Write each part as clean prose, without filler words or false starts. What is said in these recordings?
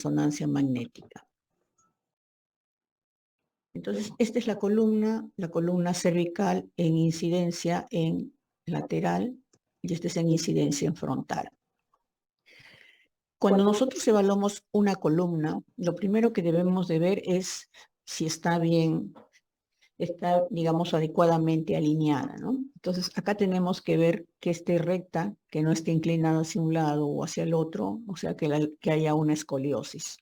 resonancia magnética. Entonces, esta es la columna cervical en incidencia en lateral y esta es en incidencia en frontal. Cuando nosotros evaluamos una columna, lo primero que debemos de ver es si está bien, está, digamos, adecuadamente alineada, ¿no? Entonces, acá tenemos que ver que esté recta, que no esté inclinada hacia un lado o hacia el otro, o sea, que haya una escoliosis.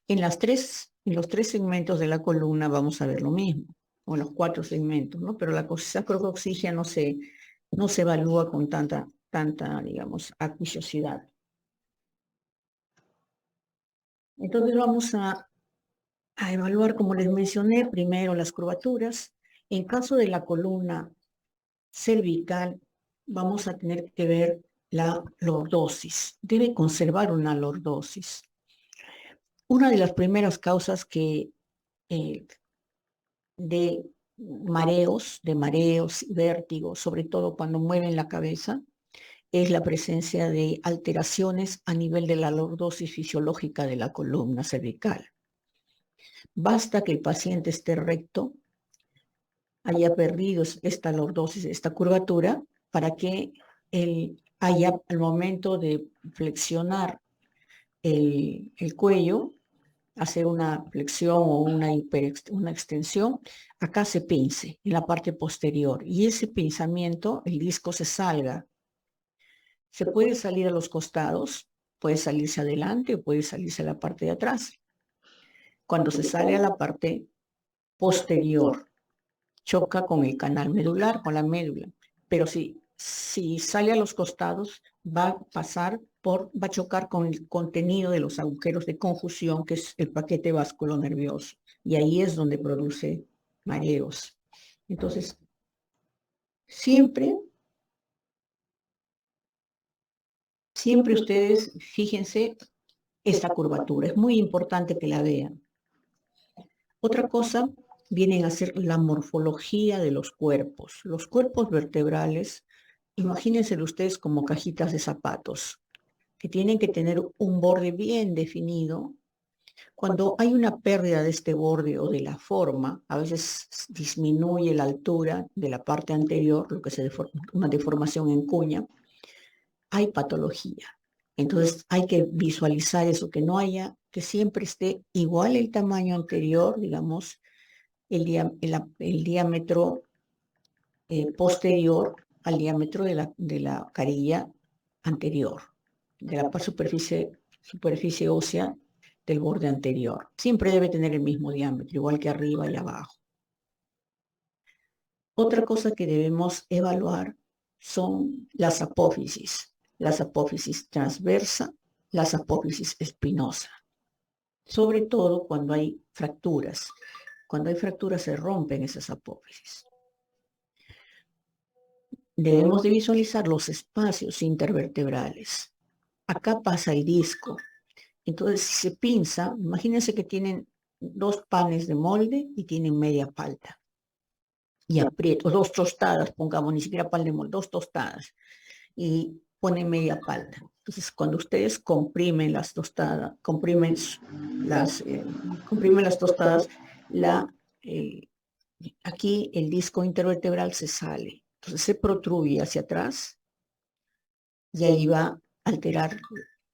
En los tres segmentos de la columna vamos a ver lo mismo, o en los 4 segmentos, ¿no? Pero la sacrocoxigia no se evalúa con tanta, digamos, acuciosidad. Entonces vamos a evaluar, como les mencioné, primero las curvaturas. En caso de la columna cervical, vamos a tener que ver la lordosis. Debe conservar una lordosis. Una de las primeras causas de mareos, vértigos, sobre todo cuando mueven la cabeza, es la presencia de alteraciones a nivel de la lordosis fisiológica de la columna cervical. Basta que el paciente esté recto, haya perdido esta lordosis, esta curvatura, para que él haya, al momento de flexionar el cuello, hacer una flexión o una extensión, acá se pince en la parte posterior y ese pinzamiento, el disco se salga. Se puede salir a los costados, puede salirse adelante o puede salirse a la parte de atrás. Cuando se sale a la parte posterior, choca con el canal medular, con la médula. Pero si sale a los costados, va a chocar con el contenido de los agujeros de conjunción, que es el paquete vasculonervioso. Y ahí es donde produce mareos. Entonces, siempre ustedes fíjense esta curvatura. Es muy importante que la vean. Otra cosa vienen a ser la morfología de los cuerpos. Los cuerpos vertebrales, imagínense ustedes como cajitas de zapatos, que tienen que tener un borde bien definido. Cuando hay una pérdida de este borde o de la forma, a veces disminuye la altura de la parte anterior, lo que se deforma, una deformación en cuña, hay patología. Entonces hay que visualizar eso, que no haya, que siempre esté igual el tamaño anterior, digamos, el diámetro posterior al diámetro de la carilla anterior, de la superficie ósea del borde anterior. Siempre debe tener el mismo diámetro, igual que arriba y abajo. Otra cosa que debemos evaluar son las apófisis transversa, las apófisis espinosa, sobre todo cuando hay fracturas. Cuando hay fracturas se rompen esas apófisis. Debemos de visualizar los espacios intervertebrales. Acá pasa el disco. Entonces, si se pinza, imagínense que tienen 2 panes de molde y tienen media palta. Y aprieto, 2 tostadas, pongamos, ni siquiera pan de molde, 2 tostadas. Y ponen media palta. Entonces, cuando ustedes comprimen las tostadas, comprimen las tostadas, aquí el disco intervertebral se sale. Entonces se protruye hacia atrás y ahí va a alterar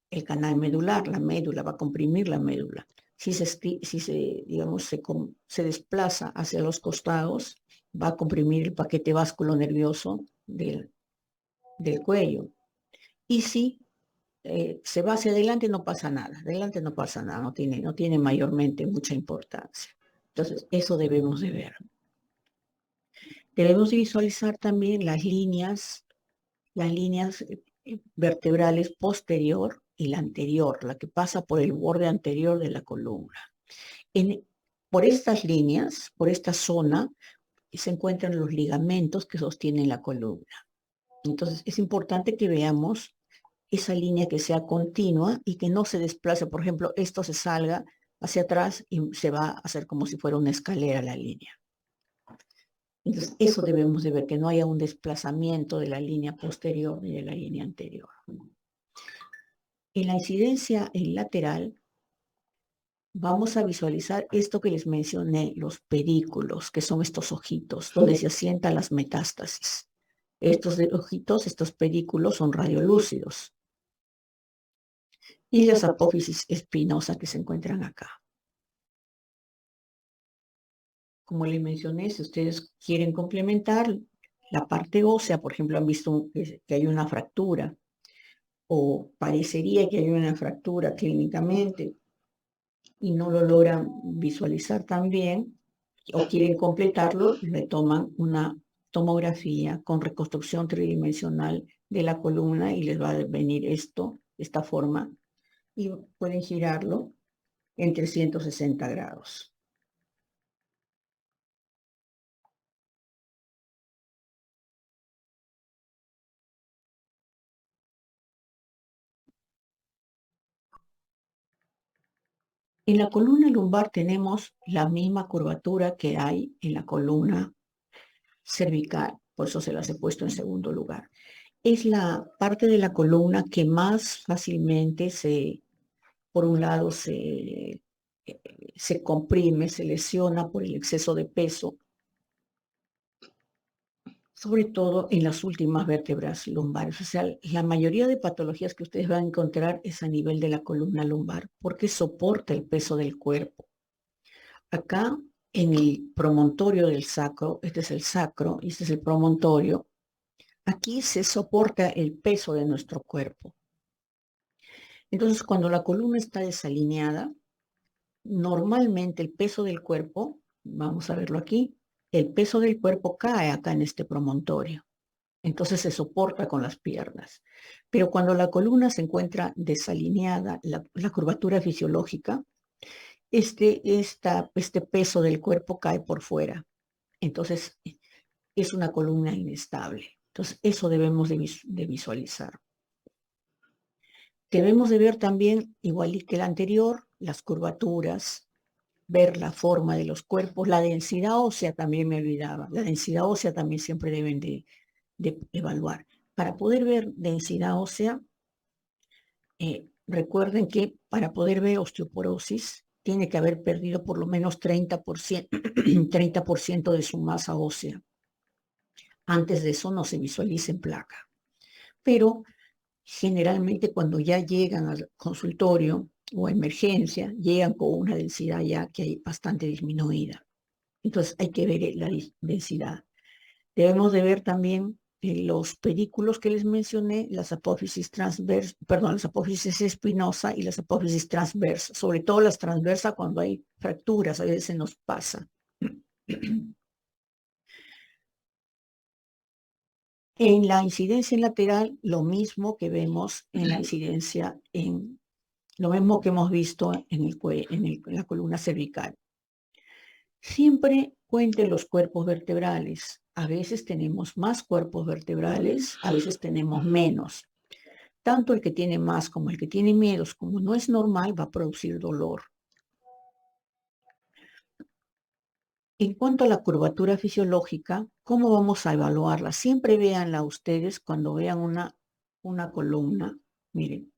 el canal medular, la médula, va a comprimir la médula. Si digamos, se desplaza hacia los costados, va a comprimir el paquete vasculonervioso del cuello. Y si se va hacia adelante, no pasa nada. Adelante no pasa nada, no tiene mayormente mucha importancia. Entonces, eso debemos de ver. Debemos visualizar también las líneas vertebrales posterior y la anterior, la que pasa por el borde anterior de la columna. Por estas líneas, por esta zona, se encuentran los ligamentos que sostienen la columna. Entonces, es importante que veamos esa línea que sea continua y que no se desplace. Por ejemplo, esto se salga hacia atrás y se va a hacer como si fuera una escalera la línea. Entonces, eso debemos de ver, que no haya un desplazamiento de la línea posterior ni de la línea anterior. En la incidencia en lateral, vamos a visualizar esto que les mencioné, los pedículos, que son estos ojitos, donde se asientan las metástasis. Estos ojitos, estos pedículos son radiolúcidos. Y las apófisis espinosas que se encuentran acá. Como les mencioné, si ustedes quieren complementar la parte ósea, por ejemplo, han visto que hay una fractura, o parecería que hay una fractura clínicamente, y no lo logran visualizar tan bien, o quieren completarlo, le toman una tomografía con reconstrucción tridimensional de la columna y les va a venir esto, esta forma, y pueden girarlo en 360 grados. En la columna lumbar tenemos la misma curvatura que hay en la columna cervical, por eso se las he puesto en segundo lugar. Es la parte de la columna que más fácilmente por un lado, se comprime, se lesiona por el exceso de peso, sobre todo en las últimas vértebras lumbares. O sea, la mayoría de patologías que ustedes van a encontrar es a nivel de la columna lumbar, porque soporta el peso del cuerpo. Acá, en el promontorio del sacro, este es el sacro y este es el promontorio, aquí se soporta el peso de nuestro cuerpo. Entonces, cuando la columna está desalineada, normalmente el peso del cuerpo, vamos a verlo aquí, el peso del cuerpo cae acá en este promontorio. Entonces se soporta con las piernas. Pero cuando la columna se encuentra desalineada, la curvatura fisiológica, este peso del cuerpo cae por fuera. Entonces es una columna inestable. Entonces eso debemos de visualizar. Debemos de ver también, igual que el anterior, las curvaturas, ver la forma de los cuerpos, la densidad ósea también me olvidaba. La densidad ósea también siempre deben de evaluar. Para poder ver densidad ósea, recuerden que para poder ver osteoporosis, tiene que haber perdido por lo menos 30%, 30% de su masa ósea. Antes de eso no se visualiza en placa. Pero generalmente cuando ya llegan al consultorio o a emergencia, llegan con una densidad ya que hay bastante disminuida. Entonces hay que ver la densidad. Debemos de ver también los pedículos que les mencioné, las apófisis transversa, perdón, las apófisis espinosa y las apófisis transversa, sobre todo las transversas cuando hay fracturas, a veces nos pasa. En la incidencia lateral, lo mismo que vemos en la incidencia lo mismo que hemos visto en la columna cervical. Siempre cuenten los cuerpos vertebrales. A veces tenemos más cuerpos vertebrales, a veces tenemos menos. Tanto el que tiene más como el que tiene menos, como no es normal, va a producir dolor. En cuanto a la curvatura fisiológica, ¿cómo vamos a evaluarla? Siempre véanla ustedes cuando vean una columna. Miren,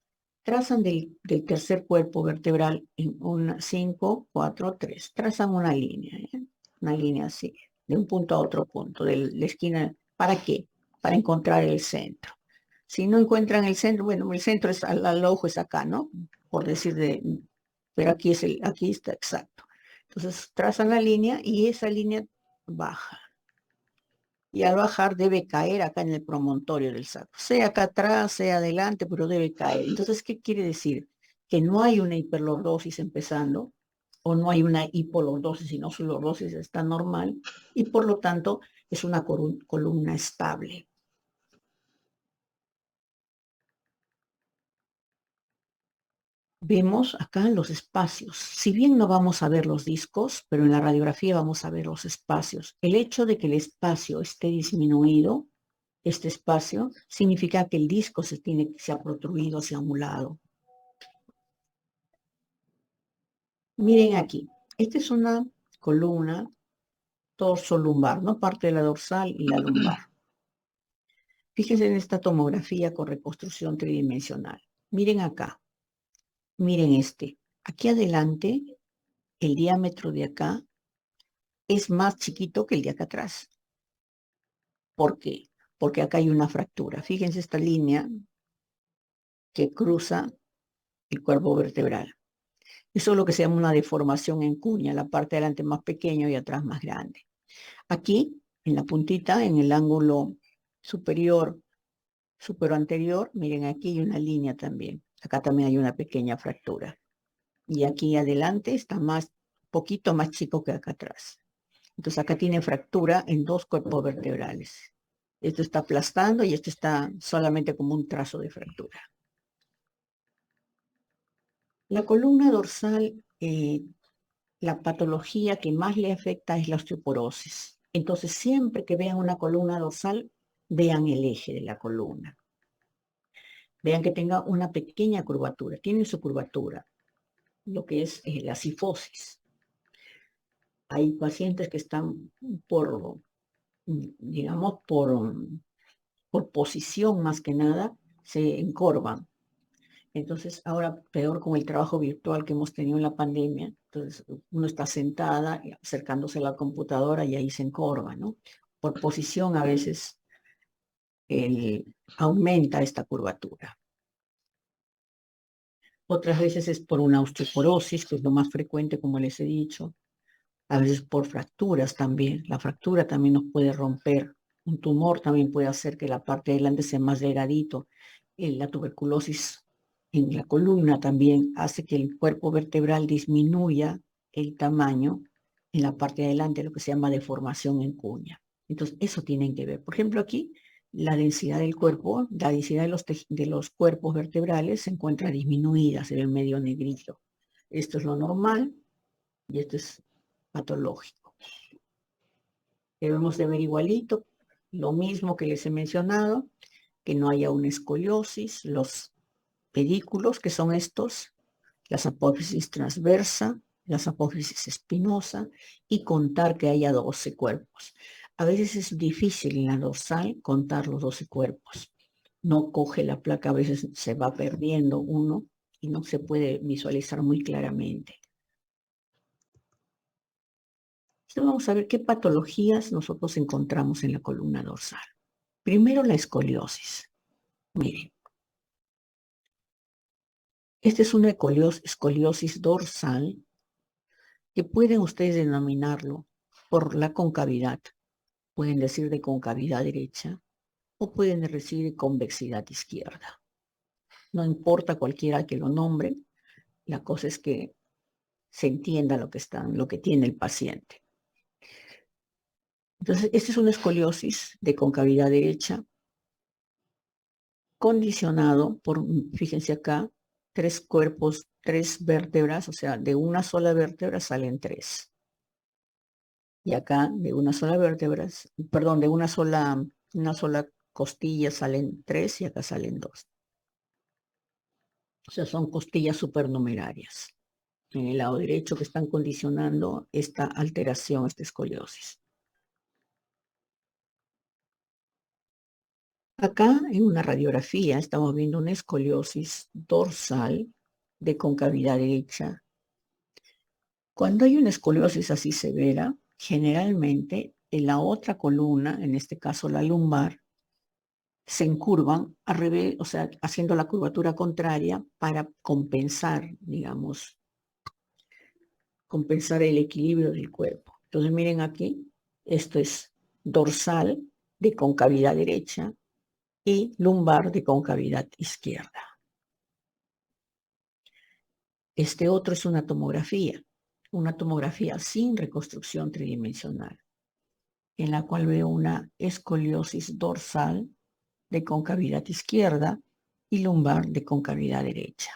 trazan del tercer cuerpo vertebral en 5, 4, 3. Trazan una línea, una línea así, de un punto a otro punto, de la esquina. ¿Para qué? Para encontrar el centro. Si no encuentran el centro, bueno, el centro es al ojo es acá, ¿no? Por decir pero aquí está exacto. Entonces trazan la línea y esa línea baja. Y al bajar debe caer acá en el promontorio del sacro. Sea acá atrás, sea adelante, pero debe caer. Entonces, ¿qué quiere decir? Que no hay una hiperlordosis empezando, o no hay una hipolordosis, sino su lordosis está normal, y por lo tanto es una columna estable. Vemos acá los espacios. Si bien no vamos a ver los discos, pero en la radiografía vamos a ver los espacios. El hecho de que el espacio esté disminuido, este espacio, significa que el disco se ha protruido hacia un lado. Miren aquí, esta es una columna torso-lumbar, no parte de la dorsal y la lumbar. Fíjense en esta tomografía con reconstrucción tridimensional. Miren acá, Miren este. Aquí adelante, el diámetro de acá es más chiquito que el de acá atrás. ¿Por qué? Porque acá hay una fractura. Fíjense esta línea que cruza el cuerpo vertebral. Eso es lo que se llama una deformación en cuña, la parte de adelante más pequeño y atrás más grande. Aquí, en la puntita, en el ángulo superior, superoanterior, miren, aquí hay una línea también. Acá también hay una pequeña fractura. Y aquí adelante está más, poquito más chico que acá atrás. Entonces acá tiene fractura en dos cuerpos vertebrales. Esto está aplastando y esto está solamente como un trazo de fractura. La columna dorsal, la patología que más le afecta es la osteoporosis. Entonces, siempre que vean una columna dorsal, vean el eje de la columna. Vean que tenga una pequeña curvatura. Tiene su curvatura, lo que es la cifosis. Hay pacientes que están por, digamos, por posición más que nada, se encorvan. Entonces, ahora peor con el trabajo virtual que hemos tenido en la pandemia. Entonces, uno está sentada, acercándose a la computadora y ahí se encorva, ¿no? Por posición a veces aumenta esta curvatura. Otras veces es por una osteoporosis, que es lo más frecuente, como les he dicho. A veces por fracturas también. La fractura también nos puede romper. Un tumor también puede hacer que la parte de delante sea más delgadito. La tuberculosis en la columna también hace que el cuerpo vertebral disminuya el tamaño en la parte de adelante, lo que se llama deformación en cuña. Entonces, eso tienen que ver. Por ejemplo, aquí la densidad del cuerpo, la densidad de los cuerpos vertebrales se encuentra disminuida, se ve medio negrito. Esto es lo normal y esto es patológico. Debemos de ver igualito, lo mismo que les he mencionado, que no haya una escoliosis, los pedículos, que son estos, las apófisis transversa, las apófisis espinosa, y contar que haya 12 cuerpos. A veces es difícil en la dorsal contar los 12 cuerpos. No coge la placa, a veces se va perdiendo uno y no se puede visualizar muy claramente. Entonces vamos a ver qué patologías nosotros encontramos en la columna dorsal. Primero, la escoliosis. Miren, esta es una escoliosis dorsal que pueden ustedes denominarlo por la concavidad. Pueden decir de concavidad derecha o pueden decir de convexidad izquierda. No importa cualquiera que lo nombre, la cosa es que se entienda lo que tiene el paciente. Entonces, esta es una escoliosis de concavidad derecha condicionado por, fíjense acá, 3 cuerpos, 3 vértebras, o sea, de una sola vértebra salen 3. Y acá de una sola vértebra, perdón, de una sola costilla salen 3 y acá salen 2. O sea, son costillas supernumerarias en el lado derecho que están condicionando esta alteración, esta escoliosis. Acá en una radiografía estamos viendo una escoliosis dorsal de concavidad derecha. Cuando hay una escoliosis así severa, generalmente en la otra columna, en este caso la lumbar, se encurvan al revés, o sea, haciendo la curvatura contraria para compensar, digamos, compensar el equilibrio del cuerpo. Entonces miren aquí, esto es dorsal de concavidad derecha y lumbar de concavidad izquierda. Este otro es una tomografía sin reconstrucción tridimensional, en la cual veo una escoliosis dorsal de concavidad izquierda y lumbar de concavidad derecha.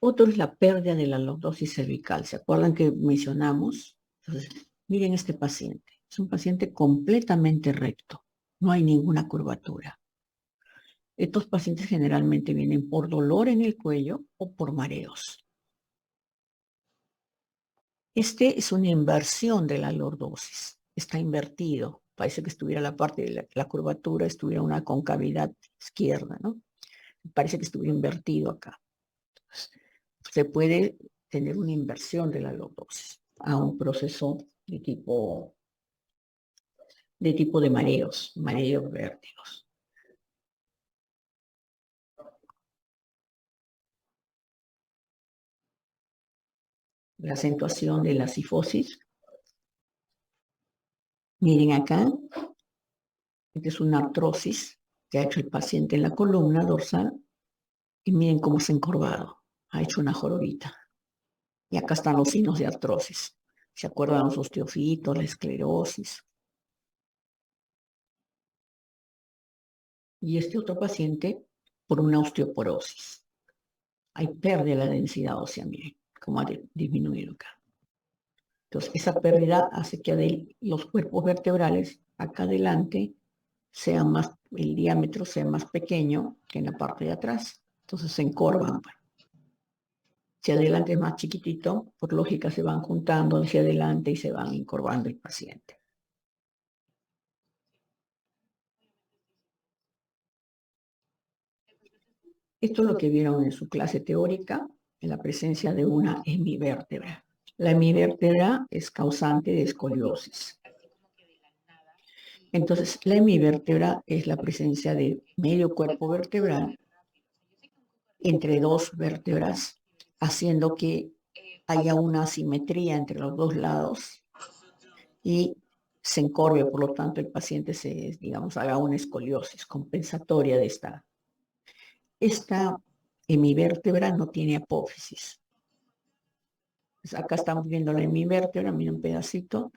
Otro es la pérdida de la lordosis cervical. ¿Se acuerdan que mencionamos? Entonces, miren este paciente. Es un paciente completamente recto. No hay ninguna curvatura. Estos pacientes generalmente vienen por dolor en el cuello o por mareos. Este es una inversión de la lordosis. Está invertido. Parece que estuviera la parte de la curvatura, estuviera una concavidad izquierda, ¿no? Parece que estuviera invertido acá. Se puede tener una inversión de la lordosis a un proceso de mareos, vértigos. La acentuación de la cifosis. Miren acá, esta es una artrosis que ha hecho el paciente en la columna dorsal y miren cómo se ha encorvado, ha hecho una jorobita. Y acá están los signos de artrosis. ¿Se acuerdan los osteofitos, la esclerosis? Y este otro paciente por una osteoporosis. Hay pérdida de la densidad ósea, miren, cómo ha disminuido acá. Entonces, esa pérdida hace que los cuerpos vertebrales acá adelante el diámetro sea más pequeño que en la parte de atrás. Entonces se encorvan. Si adelante es más chiquitito, por lógica se van juntando hacia adelante y se van encorvando el paciente. Esto es lo que vieron en su clase teórica, en la presencia de una hemivértebra. La hemivértebra es causante de escoliosis. Entonces, la hemivértebra es la presencia de medio cuerpo vertebral entre dos vértebras, haciendo que haya una asimetría entre los dos lados y se encorve, por lo tanto, el paciente haga una escoliosis compensatoria de esta. Esta hemivértebra no tiene apófisis. Pues acá estamos viendo la hemivértebra, miren un pedacito,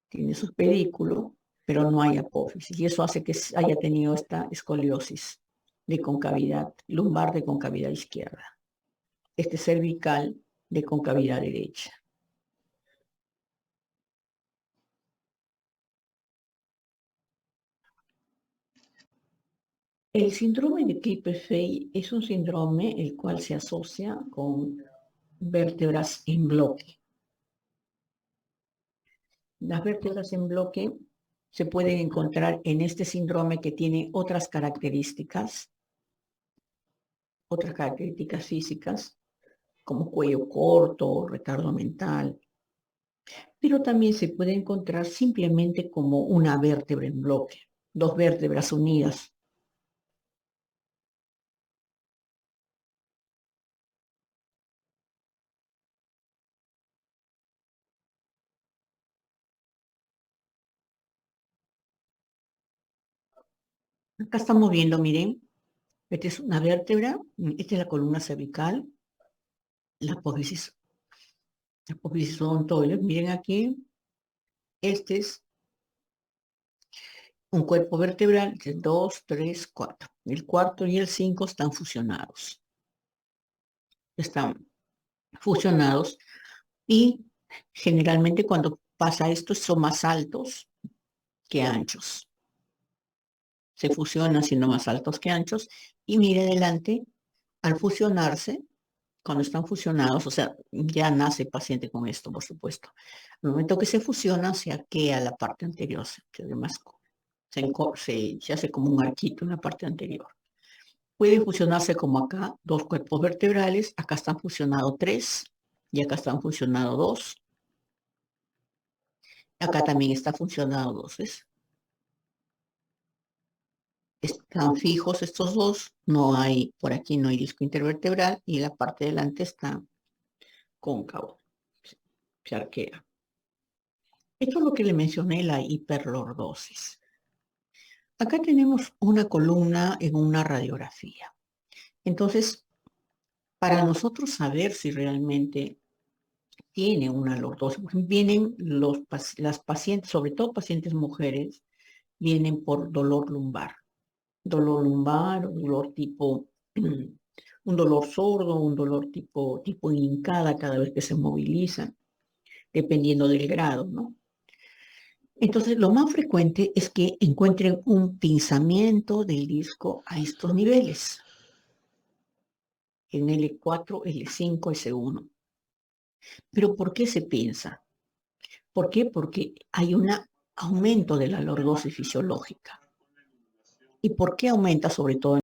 tiene su pedículo, pero no hay apófisis, y eso hace que haya tenido esta escoliosis de concavidad lumbar de concavidad izquierda, este cervical de concavidad derecha. El síndrome de Klippel-Feil es un síndrome el cual se asocia con vértebras en bloque. Las vértebras en bloque se pueden encontrar en este síndrome que tiene otras características físicas, como cuello corto, retardo mental, pero también se puede encontrar simplemente como una vértebra en bloque, dos vértebras unidas. Acá estamos viendo, miren, esta es una vértebra, esta es la columna cervical, la apófisis odontoides. Miren aquí, este es un cuerpo vertebral de 2, 3, 4. El cuarto y el 5 están fusionados. Están fusionados y generalmente cuando pasa esto son más altos que anchos. Se fusionan siendo más altos que anchos y mire adelante, al fusionarse, cuando están fusionados, o sea, ya nace el paciente con esto, por supuesto. Al momento que se fusiona, se arquea la parte anterior, se hace como un arquito en la parte anterior. Puede fusionarse como acá, dos cuerpos vertebrales, acá están fusionados 3 y acá están fusionados 2. Acá también está fusionado 2, ¿ves? Están fijos estos dos, por aquí no hay disco intervertebral y la parte de delante está cóncavo, se arquea. Esto es lo que le mencioné, la hiperlordosis. Acá tenemos una columna en una radiografía. Entonces, para nosotros saber si realmente tiene una lordosis, vienen las pacientes, sobre todo pacientes mujeres, vienen por dolor lumbar, dolor tipo, un dolor sordo, un dolor tipo hincada cada vez que se movilizan, dependiendo del grado, ¿no? Entonces, lo más frecuente es que encuentren un pinzamiento del disco a estos niveles, en L4, L5, S1. Pero ¿por qué se pinza? ¿Por qué? Porque hay una aumento de la lordosis fisiológica. ¿Y por qué aumenta sobre todo